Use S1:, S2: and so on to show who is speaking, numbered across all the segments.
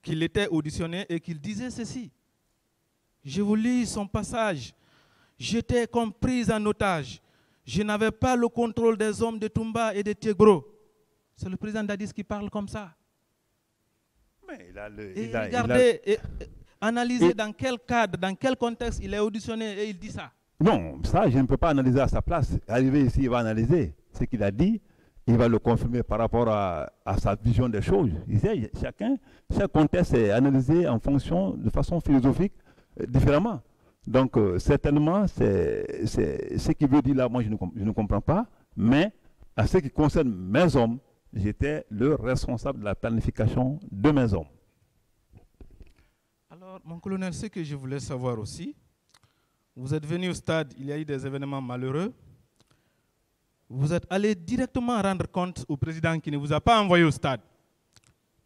S1: qu'il était auditionné et qu'il disait ceci. Je vous lis son passage. J'étais comme prise en otage. Je n'avais pas le contrôle des hommes de Toumba et de Tiegro. C'est le président Dadis qui parle comme ça.
S2: Mais
S1: regardez, analysez dans quel cadre, dans quel contexte il est auditionné et il dit ça.
S2: Non, ça, je ne peux pas analyser à sa place. Arrivé ici, il va analyser ce qu'il a dit. Il va le confirmer par rapport à sa vision des choses. Chaque contexte est analysé en fonction, de façon philosophique, différemment. Donc, certainement, c'est ce qu'il veut dire là, moi, je ne comprends pas. Mais, à ce qui concerne mes hommes, j'étais le responsable de la planification de mes hommes.
S1: Alors, mon colonel, ce que je voulais savoir aussi, vous êtes venu au stade, il y a eu des événements malheureux. Vous êtes allé directement rendre compte au président qui ne vous a pas envoyé au stade.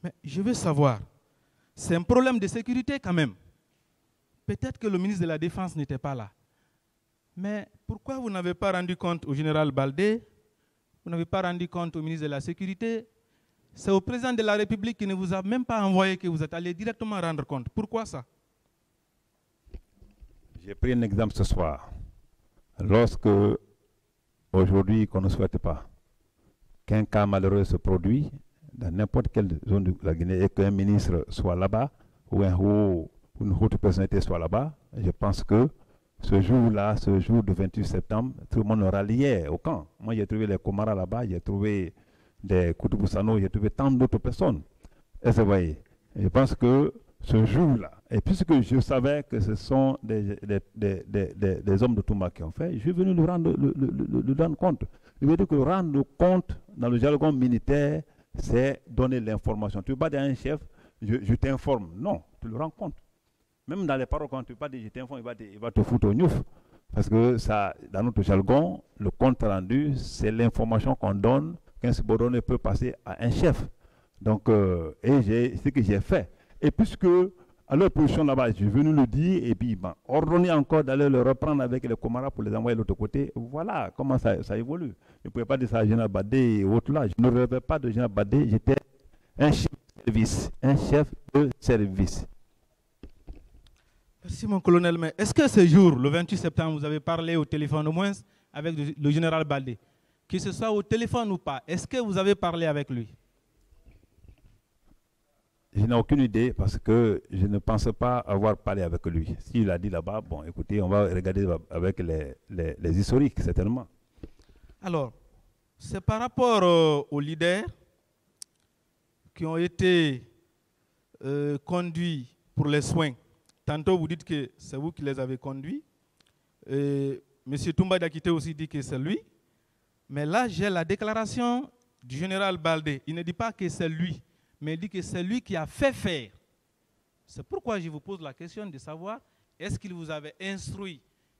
S1: Mais je veux savoir, c'est un problème de sécurité quand même. Peut-être que le ministre de la Défense n'était pas là. Mais pourquoi vous n'avez pas rendu compte au général Baldé? Vous n'avez pas rendu compte au ministre de la Sécurité? C'est au président de la République qui ne vous a même pas envoyé que vous êtes allé directement rendre compte. Pourquoi ça?
S2: J'ai pris un exemple ce soir. Lorsque, aujourd'hui, qu'on ne souhaite pas qu'un cas malheureux se produise dans n'importe quelle zone de la Guinée et qu'un ministre soit là-bas ou une haute personnalité soit là-bas, je pense que ce jour-là, ce jour du 28 septembre, tout le monde ralliait au camp. Moi, j'ai trouvé les Komara là-bas, j'ai trouvé des Koutouboussano, j'ai trouvé tant d'autres personnes. Et vous voyez, je pense que ce jour-là, et puisque je savais que ce sont des hommes de Toumba qui ont fait, je suis venu le rendre compte. Je veux dire que rendre compte dans le jargon militaire, c'est donner l'information. Tu ne peux pas dire à un chef, je t'informe. Non, tu le rends compte. Même dans les paroles, quand tu ne peux pas dire je t'informe, il va te foutre au gnouf. Parce que ça, dans notre jargon, le compte rendu, c'est l'information qu'on donne qu'un subordonné peut passer à un chef. Donc, ce que j'ai fait. Et puisque, à leur position là-bas, je suis venu le dire, et puis ordonné encore d'aller le reprendre avec les Komara pour les envoyer de l'autre côté. Voilà comment ça évolue. Je ne pouvais pas dire ça à Général Badé et autres là. Je ne rêvais pas de Général Badé, j'étais un chef de service. Un chef de service.
S1: Merci mon colonel, mais est-ce que ce jour, le 28 septembre, vous avez parlé au téléphone au moins avec le général Baldé? Que ce soit au téléphone ou pas, est-ce que vous avez parlé avec lui?
S2: Je n'ai aucune idée parce que je ne pense pas avoir parlé avec lui. S'il a dit là-bas, bon écoutez, on va regarder avec les historiques certainement.
S1: Alors, c'est par rapport aux leaders qui ont été conduits pour les soins. Tantôt, vous dites que c'est vous qui les avez conduits. M. Toumba Diakité aussi dit que c'est lui. Mais là, j'ai la déclaration du général Baldé. Il ne dit pas que c'est lui, mais il dit que c'est lui qui a fait faire. C'est pourquoi je vous pose la question de savoir, est-ce qu'il vous avait instruit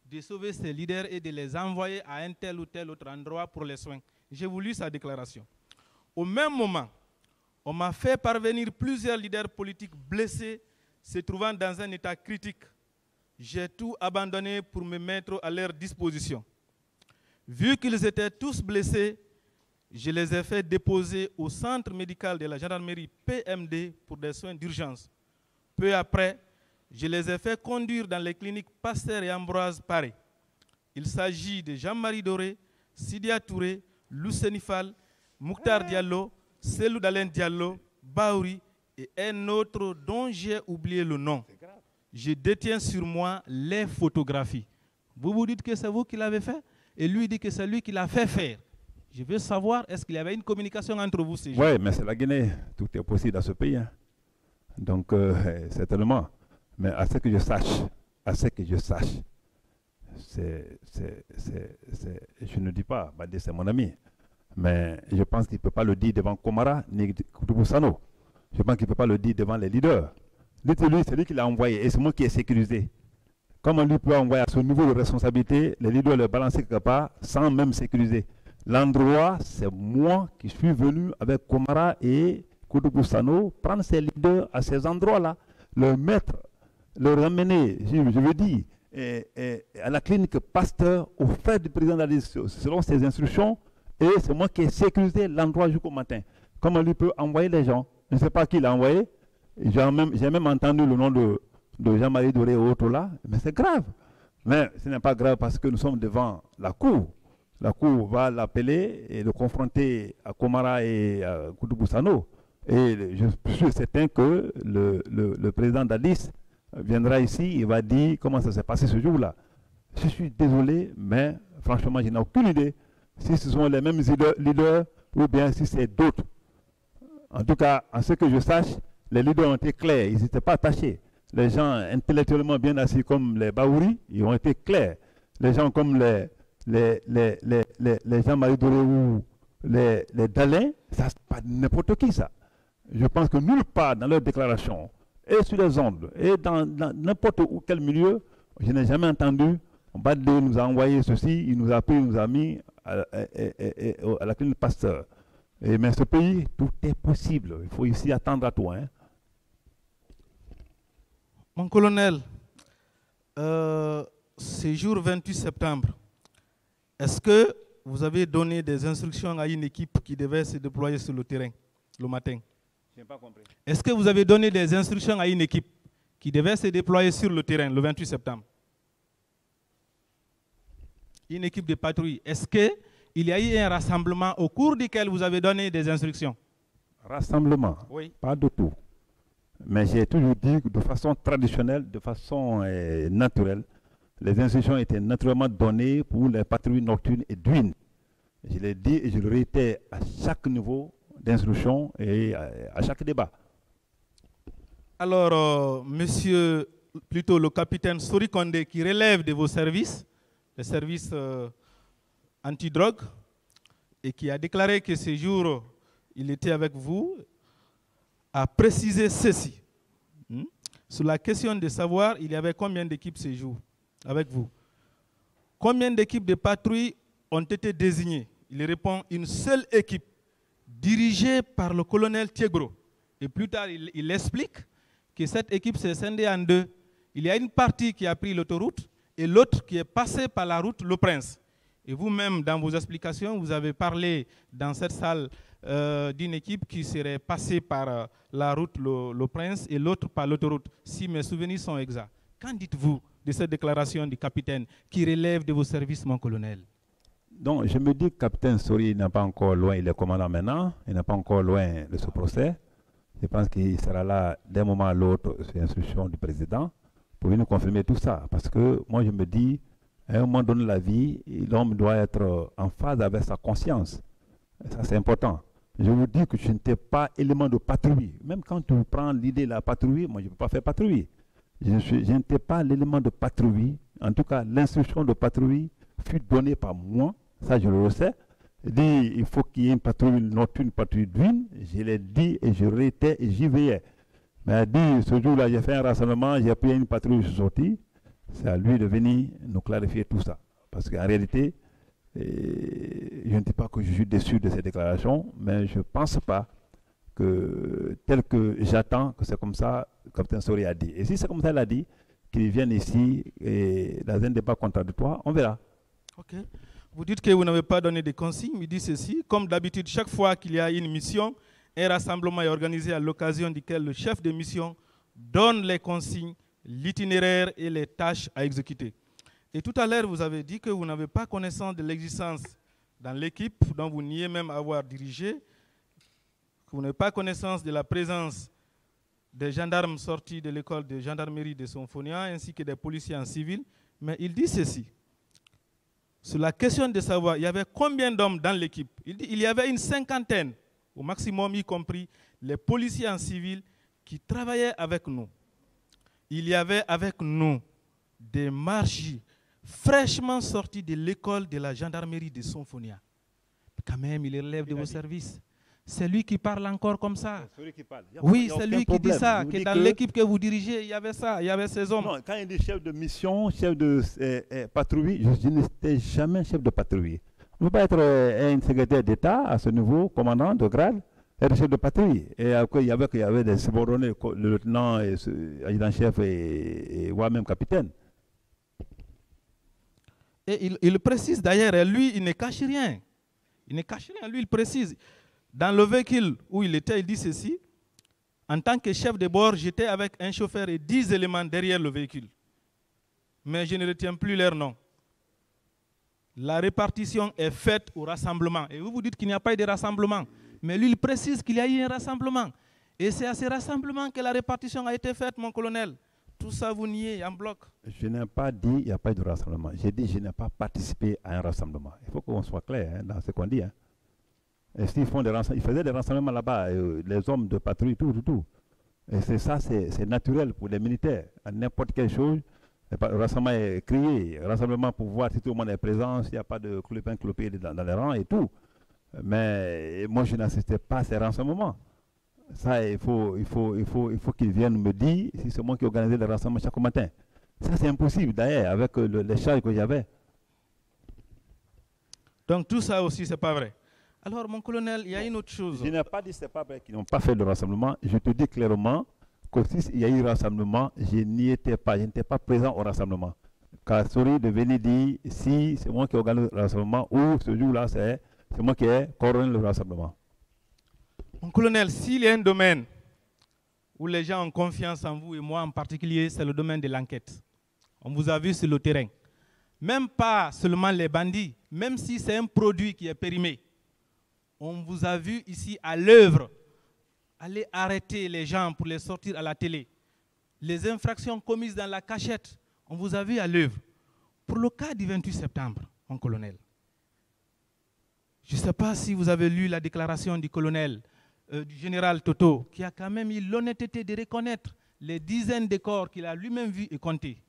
S1: de sauver ces leaders et de les envoyer à un tel ou tel autre endroit pour les soins? J'ai voulu sa déclaration. Au même moment, on m'a fait parvenir plusieurs leaders politiques blessés se trouvant dans un état critique. J'ai tout abandonné pour me mettre à leur disposition. Vu qu'ils étaient tous blessés, je les ai fait déposer au centre médical de la gendarmerie PMD pour des soins d'urgence. Peu après, je les ai fait conduire dans les cliniques Pasteur et Ambroise Paré. Il s'agit de Jean-Marie Doré, Sidia Touré, Lousenifal, Mouktar Diallo, Selou Dalen Diallo, Baouri et un autre dont j'ai oublié le nom. Je détiens sur moi les photographies. Vous vous dites que c'est vous qui l'avez fait et lui dit que c'est lui qui l'a fait faire. Je veux savoir, est-ce qu'il y avait une communication entre vous ces jours?
S2: Oui, mais c'est la Guinée. Tout est possible dans ce pays. Hein. Donc, certainement. Mais à ce que je sache, je ne dis pas, Badé c'est mon ami, mais je pense qu'il ne peut pas le dire devant Komara ni Koutouboussano. Je pense qu'il ne peut pas le dire devant les leaders. Dites-lui, c'est lui qui l'a envoyé et c'est moi qui ai sécurisé. Comment lui peut envoyer à ce niveau de responsabilité, les leaders le balancer quelque part sans même sécuriser? L'endroit, c'est moi qui suis venu avec Komara et Koutouboussano prendre ces leaders à ces endroits-là, le mettre, le ramener, je veux dire, à la clinique Pasteur, au fait du président de la liste, selon ses instructions, et c'est moi qui ai sécurisé l'endroit jusqu'au matin. Comment lui peut envoyer les gens? Je ne sais pas qui l'a envoyé, J'ai même entendu le nom de Jean-Marie Doré et autres là, mais c'est grave. Mais ce n'est pas grave parce que nous sommes devant la Cour. La Cour va l'appeler et le confronter à Komara et à Koudou-Boussano. Et je suis certain que le président d'Addis viendra ici et va dire comment ça s'est passé ce jour-là. Je suis désolé, mais franchement, je n'ai aucune idée si ce sont les mêmes leaders ou bien si c'est d'autres. En tout cas, en ce que je sache, les leaders ont été clairs, ils n'étaient pas attachés. Les gens intellectuellement bien assis comme les Baouri, ils ont été clairs. Les gens comme les Jean-Marie Doré ou les Dalin, ça c'est pas n'importe qui ça. Je pense que nulle part dans leur déclaration, et sur les ondes, et dans n'importe quel milieu, je n'ai jamais entendu Badé nous a envoyé ceci, il nous a pris, il nous a mis à la clinique Pasteur. Mais ce pays, tout est possible. Il faut ici attendre à toi. Hein.
S1: Mon colonel, ce jour 28 septembre, est-ce que vous avez donné des instructions à une équipe qui devait se déployer sur le terrain le matin?
S2: Je n'ai pas compris.
S1: Est-ce que vous avez donné des instructions à une équipe qui devait se déployer sur le terrain le 28 septembre? Une équipe de patrouille. Est-ce qu'il y a eu un rassemblement au cours duquel vous avez donné des instructions?
S2: Rassemblement?
S1: Oui.
S2: Pas du tout. Mais j'ai toujours dit que de façon traditionnelle, de façon naturelle, les instructions étaient naturellement données pour les patrouilles nocturnes et d'huile. Je l'ai dit et je le réitère à chaque niveau d'instruction et à chaque débat.
S1: Alors, monsieur, plutôt le capitaine Sori Kondé, qui relève de vos services, les services anti-drogue, et qui a déclaré que ce jour, il était avec vous, a précisé ceci. Sur la question de savoir, il y avait combien d'équipes ce jour avec vous? Combien d'équipes de patrouille ont été désignées? Il répond une seule équipe, dirigée par le colonel Thiegro. Et plus tard, il explique que cette équipe s'est scindée en deux. Il y a une partie qui a pris l'autoroute et l'autre qui est passée par la route Le Prince. Et vous-même, dans vos explications, vous avez parlé dans cette salle d'une équipe qui serait passée par la route Le Prince et l'autre par l'autoroute, si mes souvenirs sont exacts. Qu'en dites-vous de cette déclaration du capitaine qui relève de vos services, mon colonel?
S2: Donc, je me dis que le capitaine Sori n'est pas encore loin, il est commandant maintenant, il n'est pas encore loin de ce procès. Je pense qu'il sera là d'un moment à l'autre sur l'instruction du président pour nous confirmer tout ça. Parce que moi, je me dis, à un moment donné de la vie, l'homme doit être en phase avec sa conscience. Et ça, c'est important. Je vous dis que je n'étais pas élément de patrouille. Même quand tu prends l'idée de la patrouille, moi, je ne peux pas faire patrouille. Je n'étais pas l'élément de patrouille. En tout cas, l'instruction de patrouille fut donnée par moi. Ça, je le sais. Dit, il faut qu'il y ait une patrouille nocturne, une patrouille d'huile. Je l'ai dit et je réétais et j'y veillais. Mais elle dit, ce jour-là, j'ai fait un rassemblement, j'ai pris une patrouille, je suis sorti. C'est à lui de venir nous clarifier tout ça. Parce qu'en réalité, je ne dis pas que je suis déçu de ces déclarations, mais je ne pense pas que, tel que j'attends, que c'est comme ça que le capitaine Sori a dit. Et si c'est comme ça qu'il a dit, qu'il vienne ici et dans un débat contradictoire, on verra.
S1: Ok. Vous dites que vous n'avez pas donné de consignes, il dit ceci. Comme d'habitude, chaque fois qu'il y a une mission, un rassemblement est organisé à l'occasion duquel le chef de mission donne les consignes, l'itinéraire et les tâches à exécuter. Et tout à l'heure, vous avez dit que vous n'avez pas connaissance de l'existence dans l'équipe dont vous niez même avoir dirigé, que vous n'avez pas connaissance de la présence des gendarmes sortis de l'école de gendarmerie de Sonfonia ainsi que des policiers en civil. Mais il dit ceci. Sur la question de savoir, il y avait combien d'hommes dans l'équipe? Il dit il y avait une cinquantaine, au maximum, y compris les policiers en civil qui travaillaient avec nous. Il y avait avec nous des marchis fraîchement sortis de l'école de la gendarmerie de Sonfonia. Quand même, il relève de vos services. C'est lui qui parle encore comme ça.
S2: C'est lui qui parle.
S1: Oui, c'est lui qui dit ça, que dans l'équipe que vous dirigez, il y avait ça, il y avait ces hommes.
S2: Non, quand il dit chef de mission, chef de patrouille, je n'étais jamais chef de patrouille. On ne peut pas être un secrétaire d'État à ce niveau, commandant de grade, être chef de patrouille. Et après, il y avait des subordonnés, le lieutenant, adjudant-chef et moi-même capitaine.
S1: Et il précise d'ailleurs, lui, il ne cache rien. Il ne cache rien, lui, il précise. Dans le véhicule où il était, il dit ceci. En tant que chef de bord, j'étais avec un chauffeur et 10 éléments derrière le véhicule. Mais je ne retiens plus leur nom. La répartition est faite au rassemblement. Et vous vous dites qu'il n'y a pas eu de rassemblement. Mais lui, il précise qu'il y a eu un rassemblement. Et c'est à ce rassemblement que la répartition a été faite, mon colonel. Tout ça, vous niez en bloc.
S2: Je n'ai pas dit qu'il n'y a pas eu de rassemblement. J'ai dit que je n'ai pas participé à un rassemblement. Il faut qu'on soit clair hein, dans ce qu'on dit. Hein. Et s'ils font des rassemblements, ils faisaient des rassemblements là-bas, les hommes de patrouille, tout. Et c'est ça, c'est naturel pour les militaires. À n'importe quelle chose, le rassemblement est crié. Rassemblement pour voir si tout le monde est présent, s'il n'y a pas de clopin-clopé dans les rangs et tout. Mais moi, je n'assistais pas à ces rassemblements. Ça, il faut qu'ils viennent me dire si c'est moi qui organisais les rassemblements chaque matin. Ça, c'est impossible d'ailleurs, avec les charges que j'avais.
S1: Donc tout ça aussi, c'est pas vrai. Alors, mon colonel, il y a une autre chose.
S2: Je n'ai pas dit que ce n'est pas vrai qu'ils n'ont pas fait de rassemblement. Je te dis clairement que s'il y a eu rassemblement, je n'y étais pas. Je n'étais pas présent au rassemblement. Kassori de venir dire si c'est moi qui organise le rassemblement ou ce jour-là, c'est moi qui ai coordonné le rassemblement.
S1: Mon colonel, s'il y a un domaine où les gens ont confiance en vous, et moi en particulier, c'est le domaine de l'enquête. On vous a vu sur le terrain. Même pas seulement les bandits, même si c'est un produit qui est périmé. On vous a vu ici à l'œuvre, aller arrêter les gens pour les sortir à la télé. Les infractions commises dans la cachette, on vous a vu à l'œuvre. Pour le cas du 28 septembre, mon colonel, je ne sais pas si vous avez lu la déclaration du colonel, du général Toto, qui a quand même eu l'honnêteté de reconnaître les dizaines de corps qu'il a lui-même vus et comptés.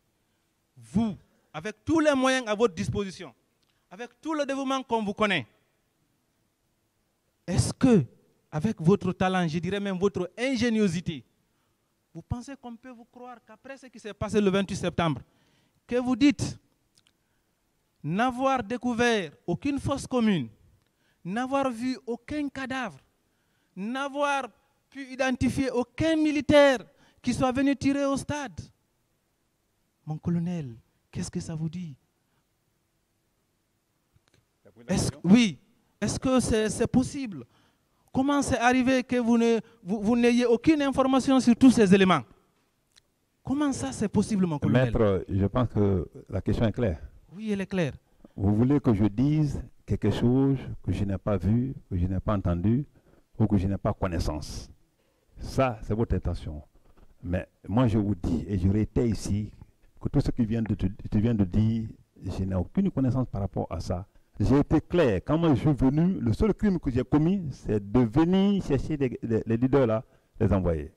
S1: Vous, avec tous les moyens à votre disposition, avec tout le dévouement qu'on vous connaît, est-ce que, avec votre talent, je dirais même votre ingéniosité, vous pensez qu'on peut vous croire qu'après ce qui s'est passé le 28 septembre, que vous dites n'avoir découvert aucune fosse commune, n'avoir vu aucun cadavre, n'avoir pu identifier aucun militaire qui soit venu tirer au stade? Mon colonel, qu'est-ce que ça vous dit? Oui. Est-ce que c'est possible? Comment c'est arrivé que vous n'ayez aucune information sur tous ces éléments? Comment ça c'est possible, mon colonel?
S2: Maître, je pense que la question est claire.
S1: Oui, elle est claire.
S2: Vous voulez que je dise quelque chose que je n'ai pas vu, que je n'ai pas entendu, ou que je n'ai pas connaissance. Ça, c'est votre intention. Mais moi, je vous dis, et je réitère ici, que tout ce que tu viens de dire, je n'ai aucune connaissance par rapport à ça. J'ai été clair. Quand moi je suis venu, le seul crime que j'ai commis, c'est de venir chercher les leaders là, les envoyer.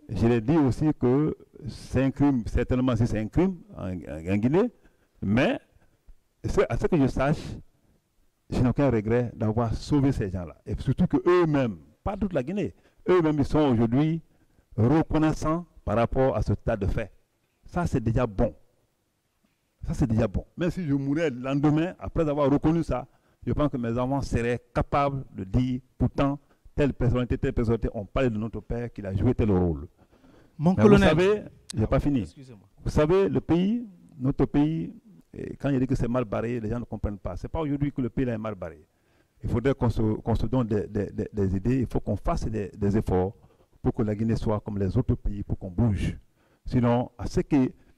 S2: Je l'ai dit aussi que c'est un crime, certainement si c'est un crime en Guinée, mais à ce que je sache, je n'ai aucun regret d'avoir sauvé ces gens-là. Et surtout qu'eux-mêmes, pas toute la Guinée, eux-mêmes ils sont aujourd'hui reconnaissants par rapport à ce tas de faits. Ça c'est déjà bon. Ça, c'est déjà bon. Même si je mourais le lendemain, après avoir reconnu ça, je pense que mes enfants seraient capables de dire, pourtant, telle personnalité, on parle de notre père, qu'il a joué tel rôle.
S1: Mon colonel.
S2: Vous savez, je n'ai pas fini. Vous savez, le pays, notre pays, quand il dit que c'est mal barré, les gens ne comprennent pas. Ce n'est pas aujourd'hui que le pays est mal barré. Il faudrait qu'on se donne des idées, il faut qu'on fasse des efforts pour que la Guinée soit comme les autres pays, pour qu'on bouge. Sinon,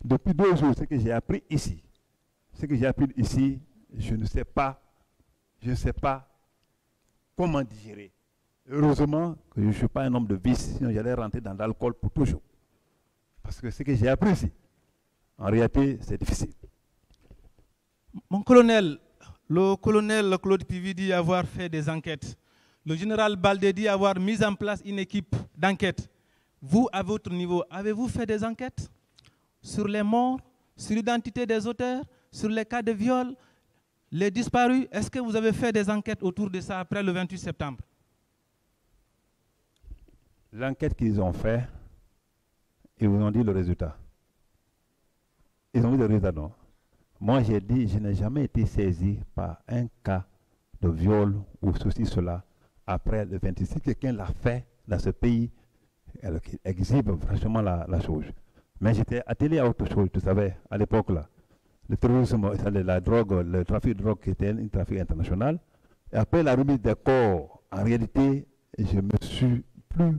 S2: depuis 2 jours, ce que j'ai appris ici, je ne sais pas comment digérer. Heureusement que je ne suis pas un homme de vice, sinon j'allais rentrer dans l'alcool pour toujours. Parce que ce que j'ai appris ici, en réalité, c'est difficile.
S1: Mon colonel, le colonel Claude Pivi dit avoir fait des enquêtes. Le général Baldé dit avoir mis en place une équipe d'enquête. Vous, à votre niveau, avez-vous fait des enquêtes sur les morts, sur l'identité des auteurs, sur les cas de viol, les disparus? Est-ce que vous avez fait des enquêtes autour de ça après le 28 septembre?
S2: L'enquête qu'ils ont fait, ils vous ont dit le résultat. Ils ont dit le résultat, non. Moi, j'ai dit, je n'ai jamais été saisi par un cas de viol ou ceci, cela, après le 26. Si quelqu'un l'a fait dans ce pays, elle exhibe franchement la chose. Mais j'étais attelé à autre chose, tu savais, à l'époque là. Le terrorisme, la drogue, le trafic de drogue qui était un trafic international. Et après la remise des corps, en réalité, je ne me suis plus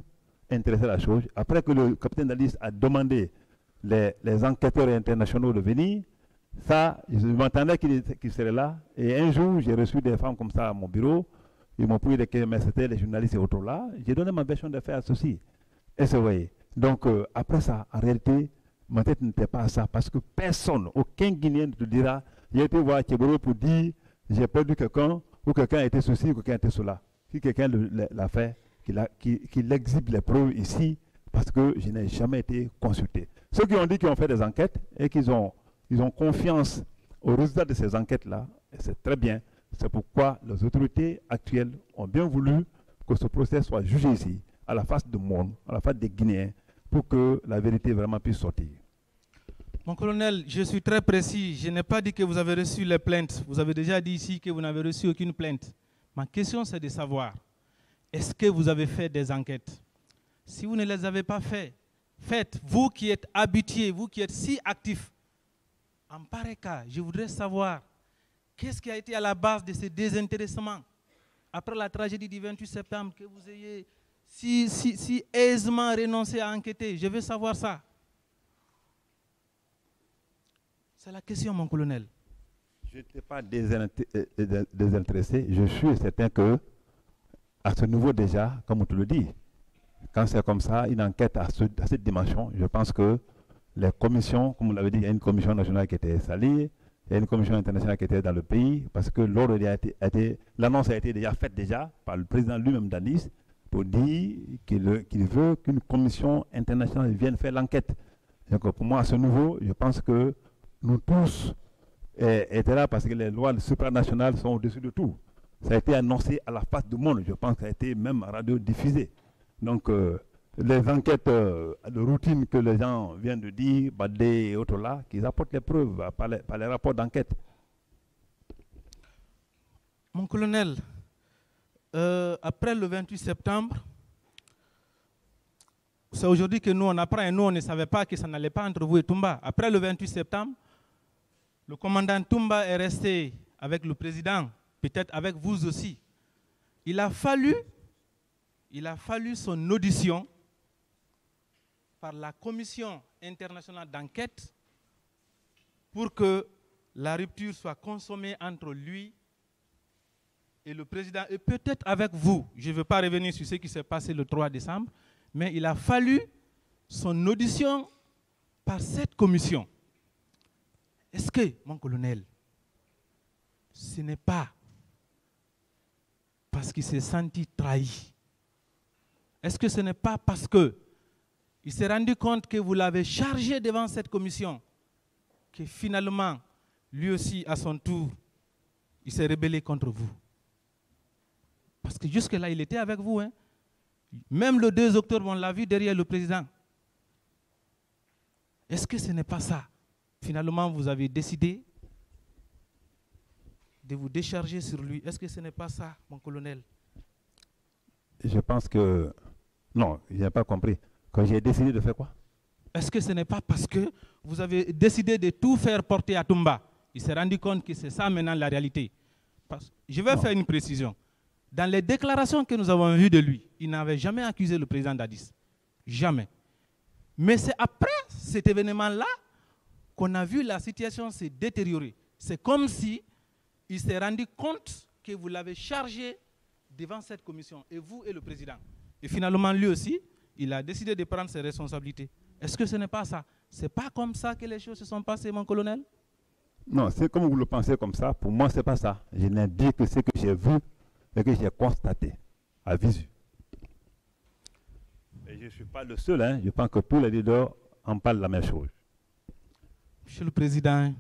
S2: intéressé à la chose. Après que le capitaine Dadis a demandé les enquêteurs internationaux de venir, ça, je m'entendais qu'il serait là. Et un jour, j'ai reçu des femmes comme ça à mon bureau. Ils m'ont pris des questions, mais c'était les journalistes et autres là. J'ai donné ma version de faire à ceci. Et c'est vrai. Donc, après ça, en réalité, ma tête n'était pas à ça. Parce que personne, aucun Guinéen ne te dira, j'ai été voir Tchéboro pour dire, j'ai perdu quelqu'un, ou quelqu'un a été ceci, ou quelqu'un a été cela. Si quelqu'un l'a fait, qu'il exhibe les preuves ici, parce que je n'ai jamais été consulté. Ceux qui ont dit qu'ils ont fait des enquêtes et qu'ils ont confiance aux résultats de ces enquêtes-là, et c'est très bien. C'est pourquoi les autorités actuelles ont bien voulu que ce procès soit jugé ici, à la face du monde, à la face des Guinéens, pour que la vérité vraiment puisse sortir.
S1: Mon colonel, je suis très précis. Je n'ai pas dit que vous avez reçu les plaintes. Vous avez déjà dit ici que vous n'avez reçu aucune plainte. Ma question, c'est de savoir, est-ce que vous avez fait des enquêtes? Si vous ne les avez pas faites, vous qui êtes habitués, vous qui êtes si actifs, en pareil cas, je voudrais savoir qu'est-ce qui a été à la base de ce désintéressement après la tragédie du 28 septembre, que vous ayez si aisément renoncé à enquêter. Je veux savoir ça. C'est la question, mon colonel.
S2: Je n'étais pas désintéressé. Je suis certain que, à ce niveau déjà, comme on te le dit, quand c'est comme ça, une enquête à cette dimension, je pense que les commissions, comme vous l'avez dit, il y a une commission nationale qui était salée, il y a une commission internationale qui était dans le pays, parce que l'annonce a été déjà faite par le président lui-même d'Addis, pour dire qu'il veut qu'une commission internationale vienne faire l'enquête. Donc pour moi, à ce niveau, je pense que nous tous étaient là parce que les lois supranationales sont au-dessus de tout. Ça a été annoncé à la face du monde, je pense que ça a été même radio-diffusé. Donc, les enquêtes de routine que les gens viennent de dire, Badé et autres là, qu'ils apportent les preuves par les rapports d'enquête.
S1: Mon colonel, après le 28 septembre, c'est aujourd'hui que nous on apprend et nous on ne savait pas que ça n'allait pas entre vous et Toumba. Après le 28 septembre, le commandant Toumba est resté avec le président, peut-être avec vous aussi. Il a fallu son audition par la commission internationale d'enquête pour que la rupture soit consommée entre lui et le président, et peut-être avec vous. Je ne veux pas revenir sur ce qui s'est passé le 3 décembre, mais il a fallu son audition par cette commission. Est-ce que, mon colonel, ce n'est pas parce qu'il s'est senti trahi? Est-ce que ce n'est pas parce qu'il s'est rendu compte que vous l'avez chargé devant cette commission que finalement, lui aussi, à son tour, il s'est rebellé contre vous? Parce que jusque-là, il était avec vous. Hein? Même le 2 octobre, on l'a vu derrière le président. Est-ce que ce n'est pas ça? Finalement, vous avez décidé de vous décharger sur lui. Est-ce que ce n'est pas ça, mon colonel?
S2: Je pense que... Non, je n'ai pas compris. Quand j'ai décidé de faire quoi?
S1: Est-ce que ce n'est pas parce que vous avez décidé de tout faire porter à Toumba? Il s'est rendu compte que c'est ça maintenant la réalité. Je vais faire une précision. Dans les déclarations que nous avons vues de lui, il n'avait jamais accusé le président d'Addis. Jamais. Mais c'est après cet événement-là qu'on a vu la situation se détériorer. C'est comme si il s'est rendu compte que vous l'avez chargé devant cette commission, et vous et le président. Et finalement, lui aussi, il a décidé de prendre ses responsabilités. Est-ce que ce n'est pas ça? Ce n'est pas comme ça que les choses se sont passées, mon colonel?
S2: Non, c'est comme vous le pensez comme ça. Pour moi, ce n'est pas ça. Je n'ai dit que ce que j'ai vu et que j'ai constaté à visu. Et je ne suis pas le seul. Hein. Je pense que tous les leaders en parlent la même chose.
S1: Monsieur le Président,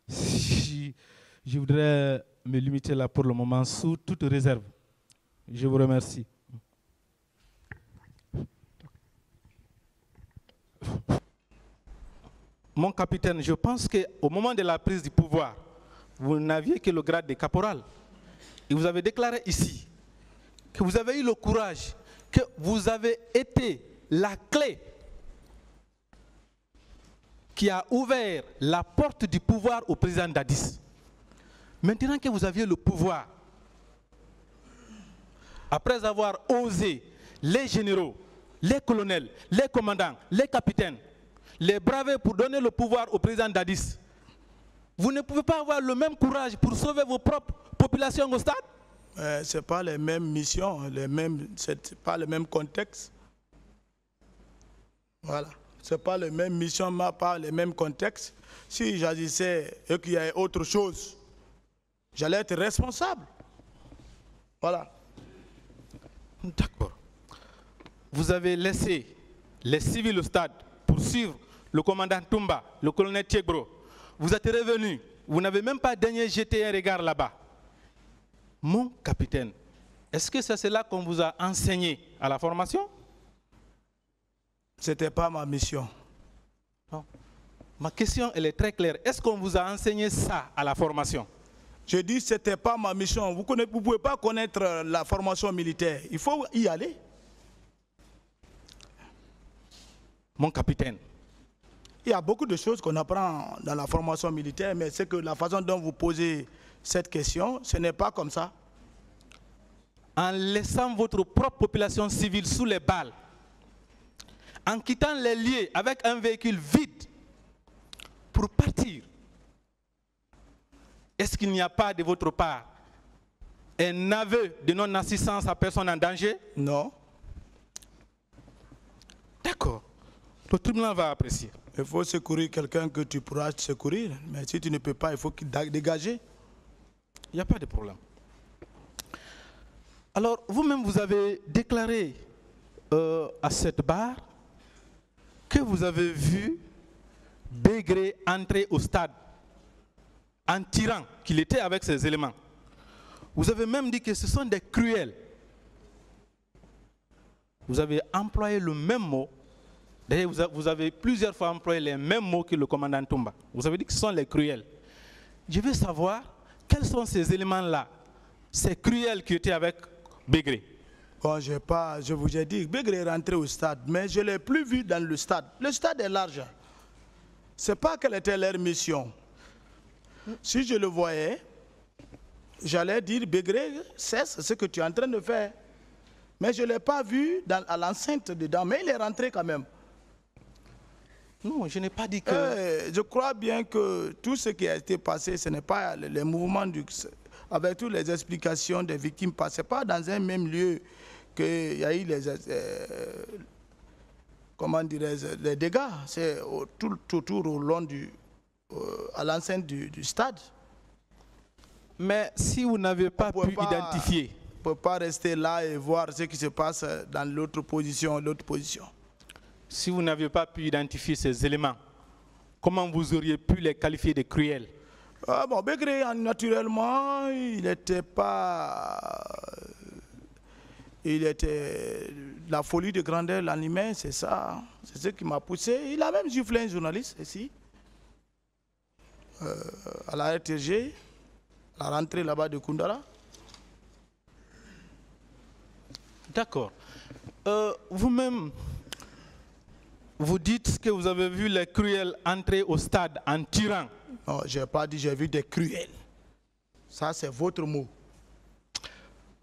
S1: je voudrais me limiter là pour le moment sous toute réserve. Je vous remercie. Mon capitaine, je pense qu'au moment de la prise du pouvoir, vous n'aviez que le grade de caporal. Et vous avez déclaré ici que vous avez eu le courage, que vous avez été la clé qui a ouvert la porte du pouvoir au président d'Addis. Maintenant que vous aviez le pouvoir, après avoir osé les généraux les colonels, les commandants, les capitaines, les braver pour donner le pouvoir au président Dadis. Vous ne pouvez pas avoir le même courage pour sauver vos propres populations au stade?
S3: Ce n'est pas les mêmes missions, ce n'est pas le même contexte. Voilà. Ce n'est pas les mêmes missions, pas les mêmes contextes. Si j'agissais et qu'il y avait autre chose, j'allais être responsable. Voilà.
S1: D'accord. Vous avez laissé les civils au stade pour suivre le commandant Toumba, le colonel Tchegro. Vous êtes revenu. Vous n'avez même pas daigné jeter un regard là-bas. Mon capitaine, est-ce que c'est cela qu'on vous a enseigné à la formation?
S3: Ce n'était pas ma mission.
S1: Non. Ma question, elle est très claire. Est-ce qu'on vous a enseigné ça à la formation?
S3: Je dis que ce n'était pas ma mission. Vous ne pouvez pas connaître la formation militaire. Il faut y aller.
S1: Mon capitaine.
S3: Il y a beaucoup de choses qu'on apprend dans la formation militaire, mais c'est que la façon dont vous posez cette question, ce n'est pas comme ça.
S1: En laissant votre propre population civile sous les balles, en quittant les lieux avec un véhicule vide pour partir, est-ce qu'il n'y a pas de votre part un aveu de non-assistance à personne en danger?
S3: Non.
S1: D'accord. Le tribunal va apprécier.
S3: Il faut secourir quelqu'un que tu pourras secourir, mais si tu ne peux pas, il faut dégager.
S1: Il n'y a pas de problème. Alors, vous-même, vous avez déclaré à cette barre que vous avez vu Bégré entrer au stade en tirant qu'il était avec ses éléments. Vous avez même dit que ce sont des cruels. Vous avez employé le même mot. D'ailleurs, vous avez plusieurs fois employé les mêmes mots que le commandant Toumba. Vous avez dit que ce sont les cruels. Je veux savoir quels sont ces éléments-là, ces cruels qui étaient avec Bégré.
S3: Bon, je vous ai dit, Bégré est rentré au stade, mais je ne l'ai plus vu dans le stade. Le stade est large. Ce n'est pas quelle était leur mission. Si je le voyais, j'allais dire, Bégré, cesse ce que tu es en train de faire. Mais je ne l'ai pas vu à l'enceinte dedans, mais il est rentré quand même.
S1: Non, je n'ai pas dit que...
S3: je crois bien que tout ce qui a été passé, ce n'est pas les mouvements avec toutes les explications des victimes, ce n'est pas dans un même lieu qu'il y a eu les dégâts. C'est tout autour au long à l'enceinte du stade.
S1: Mais si vous n'avez pas pu identifier...
S3: On ne peut pas rester là et voir ce qui se passe dans l'autre position,
S1: Si vous n'aviez pas pu identifier ces éléments, comment vous auriez pu les qualifier de cruels?
S3: Bon, Bégré, naturellement, il était la folie de grandeur l'animait, c'est ça. C'est ce qui m'a poussé. Il a même giflé un journaliste ici, à la RTG, à la rentrée là-bas de Koundara.
S1: D'accord. Vous-même, vous dites que vous avez vu les cruels entrer au stade en tirant.
S3: Non, je n'ai pas dit j'ai vu des cruels. Ça, c'est votre mot.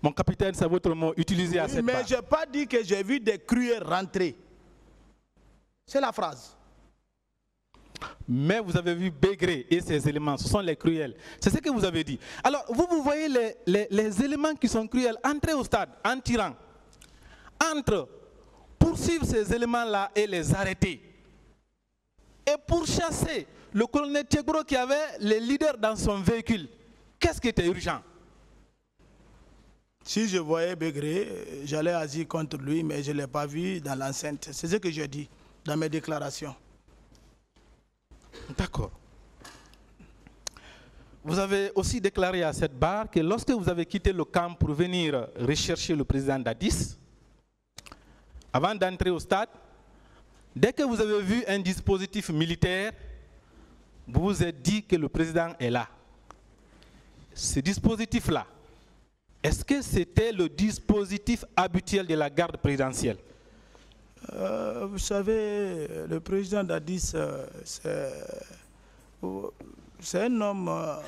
S1: Mon capitaine, c'est votre mot utilisé à cette barre.
S3: Mais je n'ai pas dit que j'ai vu des cruels rentrer. C'est la phrase.
S1: Mais vous avez vu Bégré et ses éléments, ce sont les cruels. C'est ce que vous avez dit. Alors, vous voyez les éléments qui sont cruels entrer au stade en tirant. Entre poursuivre ces éléments-là et les arrêter. Et pourchasser le colonel Tchegro qui avait les leaders dans son véhicule. Qu'est-ce qui était urgent?
S3: Si je voyais Bégré, j'allais agir contre lui, mais je ne l'ai pas vu dans l'enceinte. C'est ce que je dis dans mes déclarations.
S1: D'accord. Vous avez aussi déclaré à cette barre que lorsque vous avez quitté le camp pour venir rechercher le président Dadis, avant d'entrer au stade, dès que vous avez vu un dispositif militaire, vous vous êtes dit que le président est là. Ce dispositif-là, est-ce que c'était le dispositif habituel de la garde présidentielle?
S3: Vous savez, le président Dadis, c'est un homme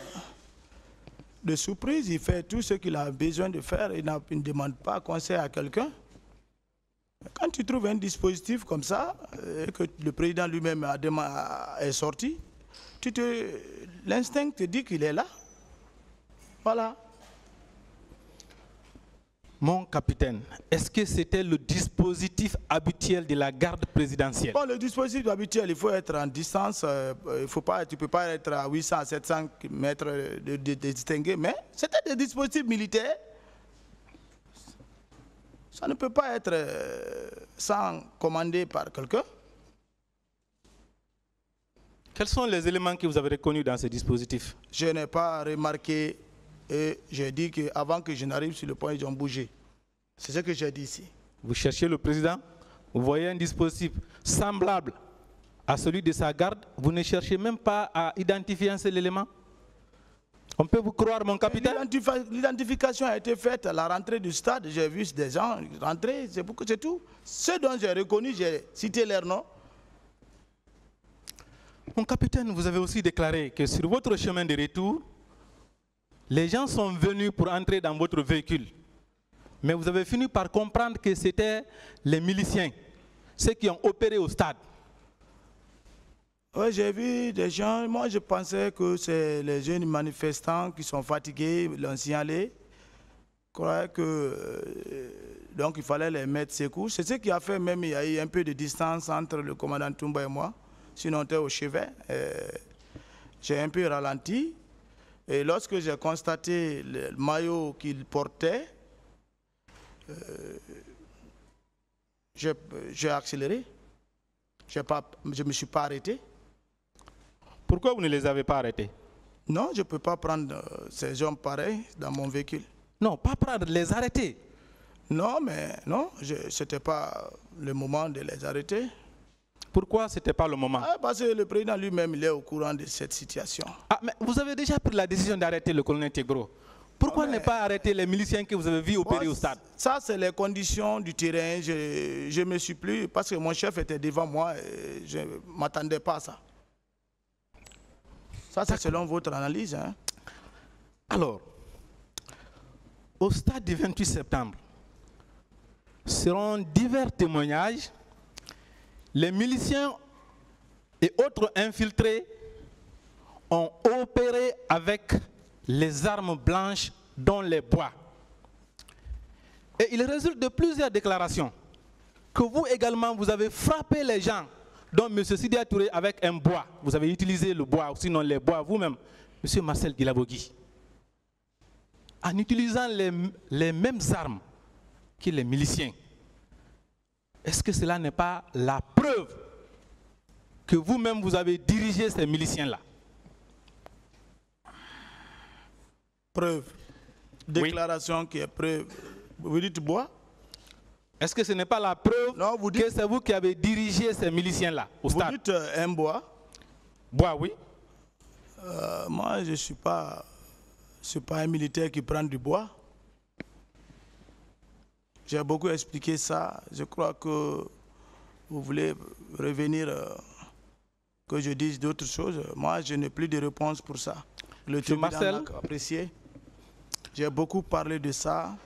S3: de surprise. Il fait tout ce qu'il a besoin de faire. Il ne demande pas conseil à quelqu'un. Quand tu trouves un dispositif comme ça, et que le président lui-même est sorti, l'instinct te dit qu'il est là. Voilà.
S1: Mon capitaine, est-ce que c'était le dispositif habituel de la garde présidentielle?
S3: Bon, le dispositif habituel, il faut être en distance, tu ne peux pas être à 800 à 700 mètres de distinguer, mais c'était des dispositifs militaires. Ça ne peut pas être sans commander par quelqu'un.
S1: Quels sont les éléments que vous avez reconnus dans ce dispositif?
S3: Je n'ai pas remarqué. Et j'ai dit qu'avant que je n'arrive sur le point, ils ont bougé. C'est ce que j'ai dit ici.
S1: Vous cherchez le président, vous voyez un dispositif semblable à celui de sa garde, vous ne cherchez même pas à identifier un seul élément? On peut vous croire, mon capitaine?
S3: L'identification a été faite à la rentrée du stade. J'ai vu des gens rentrer, c'est tout. Ceux dont j'ai reconnu, j'ai cité leur nom.
S1: Mon capitaine, vous avez aussi déclaré que sur votre chemin de retour, les gens sont venus pour entrer dans votre véhicule. Mais vous avez fini par comprendre que c'était les miliciens, ceux qui ont opéré au stade.
S3: Oui, j'ai vu des gens. Moi, je pensais que c'est les jeunes manifestants qui sont fatigués, l'ont signalé. Je croyais que donc il fallait les mettre secours. C'est ce qui a fait même il y a eu un peu de distance entre le commandant Toumba et moi. Sinon, on était au chevet. J'ai un peu ralenti. Et lorsque j'ai constaté le maillot qu'il portait, j'ai accéléré. Je ne me suis pas arrêté.
S1: Pourquoi vous ne les avez pas arrêtés?
S3: Non, je ne peux pas prendre ces hommes pareils dans mon véhicule.
S1: Non, pas prendre, les arrêter.
S3: Non, mais non, ce n'était pas le moment de les arrêter.
S1: Pourquoi ce n'était pas le moment?
S3: Parce que le président lui-même, il est au courant de cette situation.
S1: Ah, mais vous avez déjà pris la décision d'arrêter le colonel Tegro. Pourquoi ne pas arrêter les miliciens que vous avez vus opérer au stade? Ça,
S3: c'est les conditions du terrain. Je ne me suis plus, parce que mon chef était devant moi, et je ne m'attendais pas à ça. Ça, c'est selon votre analyse. Hein?
S1: Alors, au stade du 28 septembre, selon divers témoignages, les miliciens et autres infiltrés ont opéré avec les armes blanches dans les bois. Et il résulte de plusieurs déclarations que vous également, vous avez frappé les gens, dont M. Sidia Touré avec un bois. Vous avez utilisé le bois, ou sinon les bois vous-même, M. Marcel Guilabogui, en utilisant les mêmes armes que les miliciens. Est-ce que cela n'est pas la preuve que vous-même vous avez dirigé ces miliciens-là?
S3: Preuve. Déclaration qui est preuve. Vous dites bois?
S1: Est-ce que ce n'est pas la preuve que c'est vous qui avez dirigé ces miliciens-là au stade?
S3: Vous dites un bois?
S1: Bois, oui.
S3: Moi, je ne suis pas un militaire qui prend du bois. J'ai beaucoup expliqué ça. Je crois que vous voulez revenir, que je dise d'autres choses. Moi, je n'ai plus de réponse pour ça. Le tribunal a apprécié. J'ai beaucoup parlé de ça.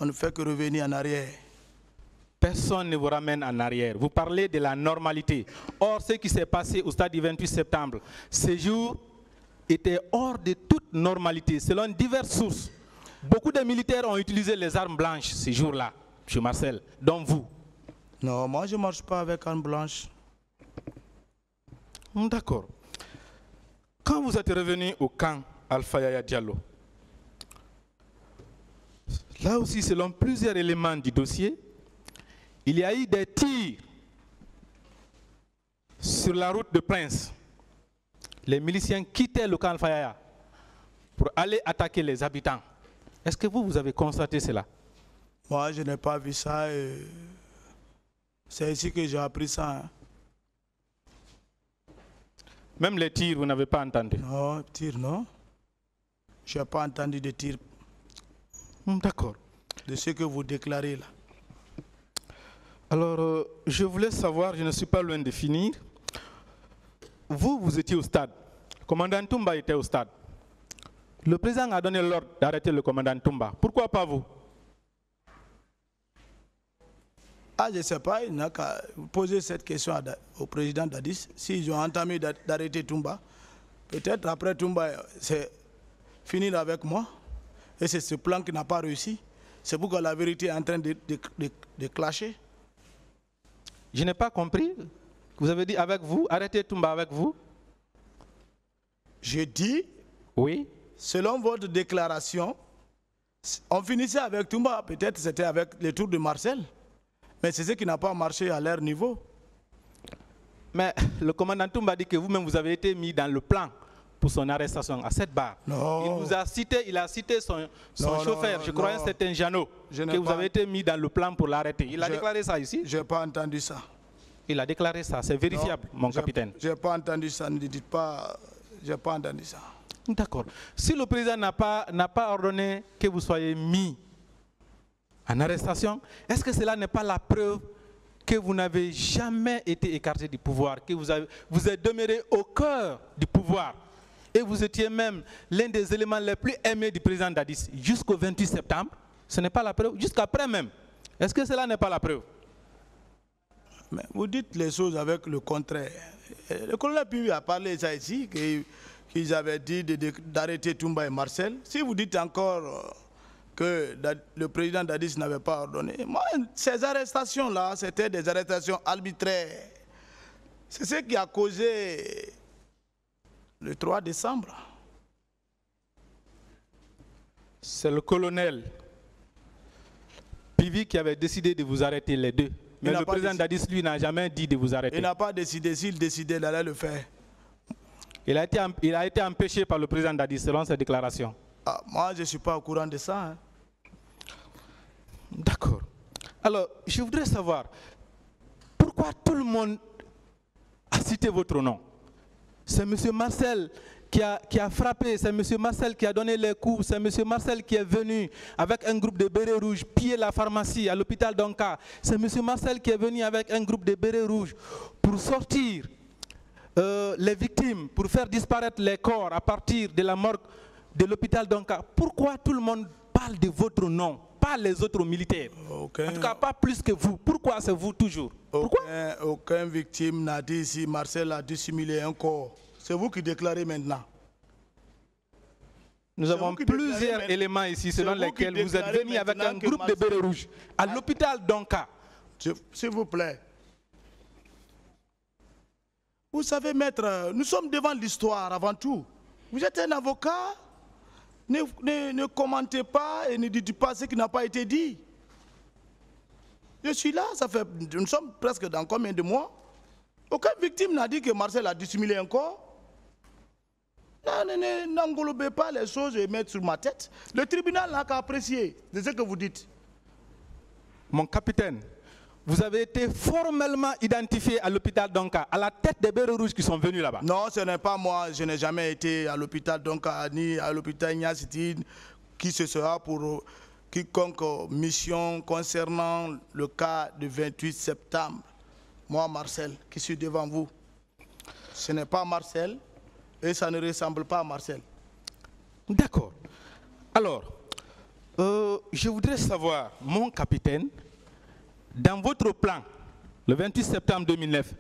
S3: On ne fait que revenir en arrière.
S1: Personne ne vous ramène en arrière. Vous parlez de la normalité. Or, ce qui s'est passé au stade du 28 septembre, ce jour était hors de toute normalité, selon diverses sources. Beaucoup de militaires ont utilisé les armes blanches ces jours-là, M. Marcel, dont vous.
S3: Non, moi je ne marche pas avec armes blanches.
S1: D'accord. Quand vous êtes revenu au camp Alpha Yaya Diallo, là aussi, selon plusieurs éléments du dossier, il y a eu des tirs sur la route de Prince. Les miliciens quittaient le camp Alpha Yaya pour aller attaquer les habitants. Est-ce que vous avez constaté cela?
S3: Moi, je n'ai pas vu ça. C'est ici que j'ai appris ça. Hein.
S1: Même les tirs, vous n'avez pas entendu?
S3: Non, tirs, non. Je n'ai pas entendu de tirs.
S1: D'accord.
S3: De ce que vous déclarez là.
S1: Alors, je voulais savoir, je ne suis pas loin de finir. Vous étiez au stade. Le commandant Toumba était au stade. Le président a donné l'ordre d'arrêter le commandant Toumba. Pourquoi pas vous?
S3: Ah, je ne sais pas, il n'a qu'à poser cette question au président Dadis. S'ils ont entamé d'arrêter Toumba, peut-être après Toumba, c'est finir avec moi. Et c'est ce plan qui n'a pas réussi. C'est pourquoi la vérité est en train de clasher.
S1: Je n'ai pas compris. Vous avez dit avec vous, arrêtez Toumba avec vous?
S3: Je dis,
S1: oui.
S3: Selon votre déclaration, on finissait avec Toumba, peut-être c'était avec le tour de Marcel. Mais c'est ce qui n'a pas marché à leur niveau.
S1: Mais le commandant Toumba dit que vous-même vous avez été mis dans le plan pour son arrestation à cette barre.
S3: Non.
S1: Il vous a cité, son chauffeur, je crois que c'était un Jeannot, que vous avez été mis dans le plan pour l'arrêter. Il a déclaré ça ici?
S3: Je n'ai pas entendu ça.
S1: Il a déclaré ça, c'est vérifiable, mon capitaine.
S3: Je n'ai pas entendu ça, ne dites pas, je n'ai pas entendu ça.
S1: D'accord. Si le président n'a pas ordonné que vous soyez mis en arrestation, est-ce que cela n'est pas la preuve que vous n'avez jamais été écarté du pouvoir, que vous êtes demeuré au cœur du pouvoir et vous étiez même l'un des éléments les plus aimés du président Dadis jusqu'au 28 septembre? Ce n'est pas la preuve, jusqu'après même. Est-ce que cela n'est pas la preuve?
S3: Mais vous dites les choses avec le contraire. Le colonel Pivi a parlé de ça ici, qu'ils avaient dit d'arrêter Toumba et Marcel. Si vous dites encore que le président Dadis n'avait pas ordonné, moi, ces arrestations-là, c'était des arrestations arbitraires. C'est ce qui a causé le 3 décembre.
S1: C'est le colonel Pivi qui avait décidé de vous arrêter les deux. Mais le président Dadis, lui, n'a jamais dit de vous arrêter.
S3: Il n'a pas décidé. S'il décidait, il allait le faire.
S1: Il a été empêché par le président Dadis, selon ses déclarations.
S3: Ah, moi, je ne suis pas au courant de ça. Hein.
S1: D'accord. Alors, je voudrais savoir, pourquoi tout le monde a cité votre nom? C'est M. Marcel qui a frappé, c'est M. Marcel qui a donné les coups, c'est M. Marcel qui est venu avec un groupe de bérets rouges piller la pharmacie à l'hôpital d'Onka. C'est M. Marcel qui est venu avec un groupe de bérets rouges pour sortir les victimes, pour faire disparaître les corps à partir de la morgue de l'hôpital d'Onka. Pourquoi tout le monde parle de votre nom, pas les autres militaires? En tout cas, pas plus que vous. Pourquoi c'est vous toujours? Pourquoi?
S3: Aucune victime n'a dit ici Marcel a dissimulé un corps. C'est vous qui déclarez maintenant.
S1: Nous avons plusieurs éléments ici selon lesquels vous êtes venu avec un groupe de bérets rouges à l'hôpital d'Onka.
S3: S'il vous plaît. Vous savez, maître, nous sommes devant l'histoire avant tout. Vous êtes un avocat. Ne commentez pas et ne dites pas ce qui n'a pas été dit. Je suis là, nous sommes presque dans combien de mois? Aucune victime n'a dit que Marcel a dissimulé un corps. N'englobez pas les choses et mettez sur ma tête. Le tribunal n'a qu'à apprécier de ce que vous dites.
S1: Mon capitaine, vous avez été formellement identifié à l'hôpital d'Onka, à la tête des bérets rouges qui sont venus là-bas.
S3: Non, ce n'est pas moi. Je n'ai jamais été à l'hôpital d'Onka, ni à l'hôpital Niasiti, qui ce sera pour quiconque mission concernant le cas du 28 septembre. Moi, Marcel, qui suis devant vous. Ce n'est pas Marcel et ça ne ressemble pas à Marcel.
S1: D'accord. Alors, je voudrais savoir, mon capitaine, dans votre plan, le 28 septembre 2009,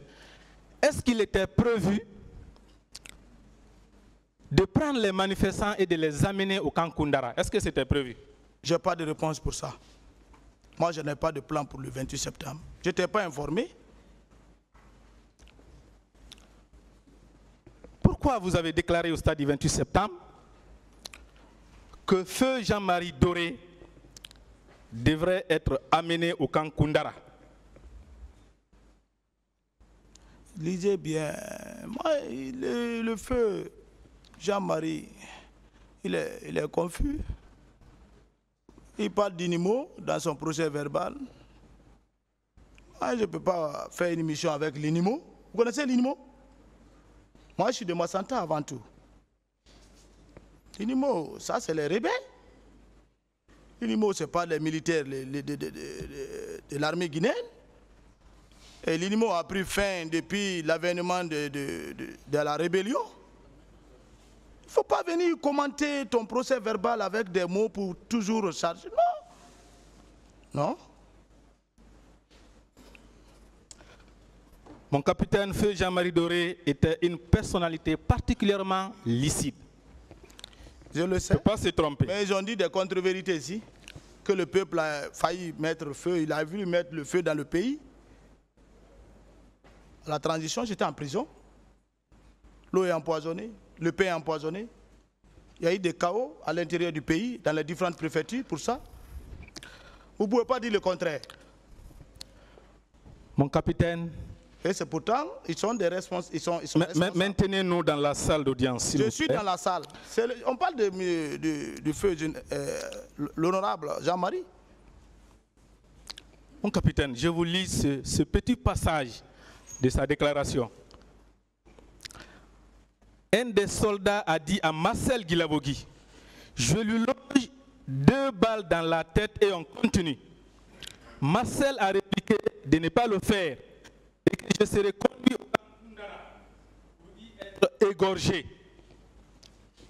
S1: est-ce qu'il était prévu de prendre les manifestants et de les amener au camp Koundara? Est-ce que c'était prévu?
S3: Je n'ai pas de réponse pour ça. Moi, je n'ai pas de plan pour le 28 septembre. Je n'étais pas informé.
S1: Pourquoi vous avez déclaré au stade du 28 septembre que feu Jean-Marie Doré devrait être amené au camp Koundara?
S3: Lisez bien. Moi, le feu Jean-Marie, il est confus. Il parle d'Inimo dans son procès verbal. Moi, je ne peux pas faire une émission avec l'Inimo. Vous connaissez l'Inimo? Moi, je suis de Massanta avant tout. L'Inimo, ça, c'est les rebelles. L'Inimo, ce n'est pas les militaires de l'armée guinéenne. Et l'Inimo a pris fin depuis l'avènement de la rébellion. Il ne faut pas venir commenter ton procès verbal avec des mots pour toujours recharger. Non. Non.
S1: Mon capitaine Feu Jean-Marie Doré était une personnalité particulièrement licite.
S3: Je le sais.
S1: Il ne peut pas se tromper.
S3: Mais ils ont dit des contre-vérités ici, que le peuple a failli mettre le feu, il a voulu mettre le feu dans le pays. À la transition, j'étais en prison. L'eau est empoisonnée, le pain est empoisonné. Il y a eu des chaos à l'intérieur du pays, dans les différentes préfectures pour ça. Vous ne pouvez pas dire le contraire.
S1: Mon capitaine,
S3: et c'est pourtant, ils sont des responsables.
S1: Maintenez-nous dans la salle d'audience.
S3: Je suis dans la salle. On parle du feu, l'honorable Jean-Marie.
S1: Mon capitaine, je vous lis ce petit passage de sa déclaration. Un des soldats a dit à Marcel Guilabogui, je lui loge 2 balles dans la tête et on continue. Marcel a répliqué de ne pas le faire et que je serai conduit au camp Koundara pour y être égorgé.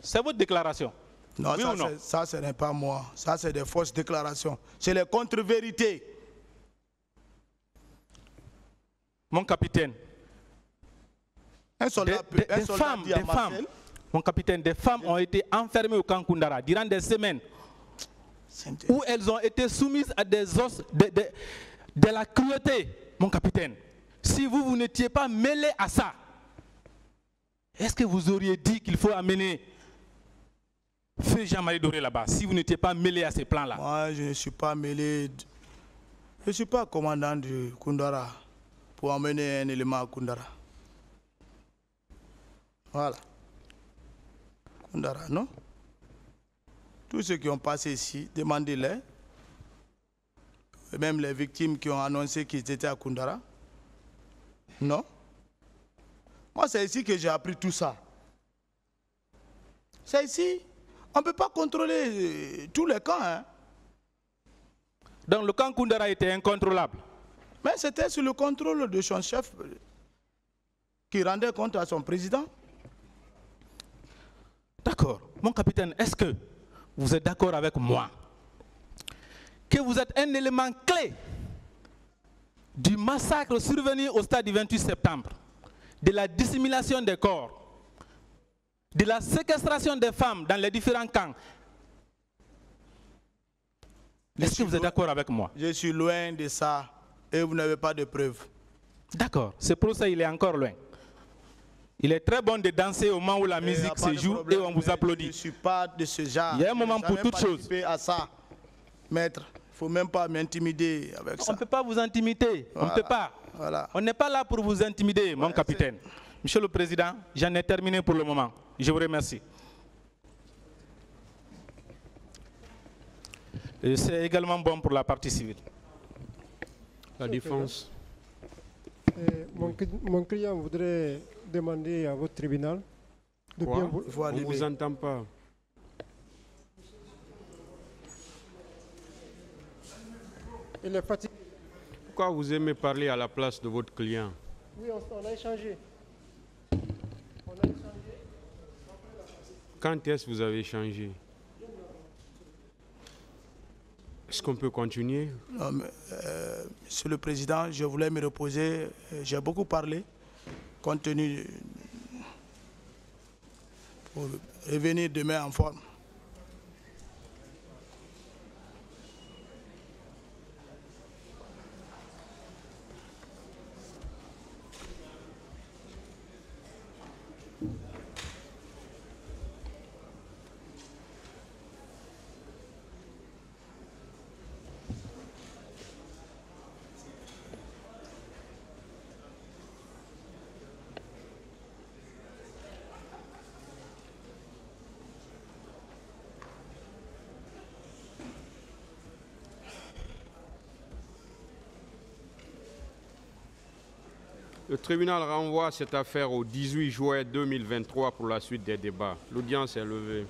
S1: C'est votre déclaration?
S3: Non,
S1: oui
S3: ça ce n'est pas moi. Ça, c'est des fausses déclarations. C'est les contre-vérités.
S1: Mon capitaine,
S3: un soldat
S1: des femmes, mon capitaine, des femmes ont été enfermées au camp Koundara durant des semaines où elles ont été soumises à des os de la cruauté, mon capitaine. Si vous n'étiez pas mêlé à ça, est-ce que vous auriez dit qu'il faut amener Feu Jean-Marie Doré là-bas, si vous n'étiez pas mêlé à ces plans-là?
S3: Moi, je ne suis pas mêlé. Je ne suis pas commandant du Koundara pour emmener un élément à Koundara. Voilà. Koundara, non? Tous ceux qui ont passé ici, demandez-les. Même les victimes qui ont annoncé qu'ils étaient à Koundara. Non? Moi, c'est ici que j'ai appris tout ça. C'est ici. On ne peut pas contrôler tous les camps. Hein?
S1: Donc le camp Koundara était incontrôlable.
S3: Mais c'était sous le contrôle de son chef qui rendait compte à son président.
S1: D'accord. Mon capitaine, est-ce que vous êtes d'accord avec moi que vous êtes un élément clé du massacre survenu au stade du 28 septembre, de la dissimulation des corps, de la séquestration des femmes dans les différents camps? Est-ce que vous êtes d'accord avec moi?
S3: Je suis loin de ça et vous n'avez pas de preuves.
S1: D'accord. Ce procès, il est encore loin. Il est très bon de danser au moment où la musique se joue et on vous applaudit.
S3: Je ne suis pas de ce genre.
S1: Il y a un moment pour toute chose.
S3: À ça, maître. Il ne faut même pas m'intimider avec ça.
S1: On ne peut pas vous intimider. Voilà. On ne peut pas.
S3: Voilà.
S1: On n'est pas là pour vous intimider, mon capitaine. Monsieur le Président, j'en ai terminé pour le moment. Je vous remercie. C'est également bon pour la partie civile.
S4: La défense.
S5: Mon client voudrait demander à votre tribunal de bien vous...
S4: On ne vous entend pas.
S5: Il est fatigué.
S4: Pourquoi vous aimez parler à la place de votre client?
S5: Oui, on a échangé.
S4: Quand est-ce que vous avez échangé? Est-ce qu'on peut continuer?
S3: Non, mais, Monsieur le Président, je voulais me reposer. J'ai beaucoup parlé, compte tenu pour revenir demain en forme.
S4: Le tribunal renvoie cette affaire au 18 juin 2023 pour la suite des débats. L'audience est levée.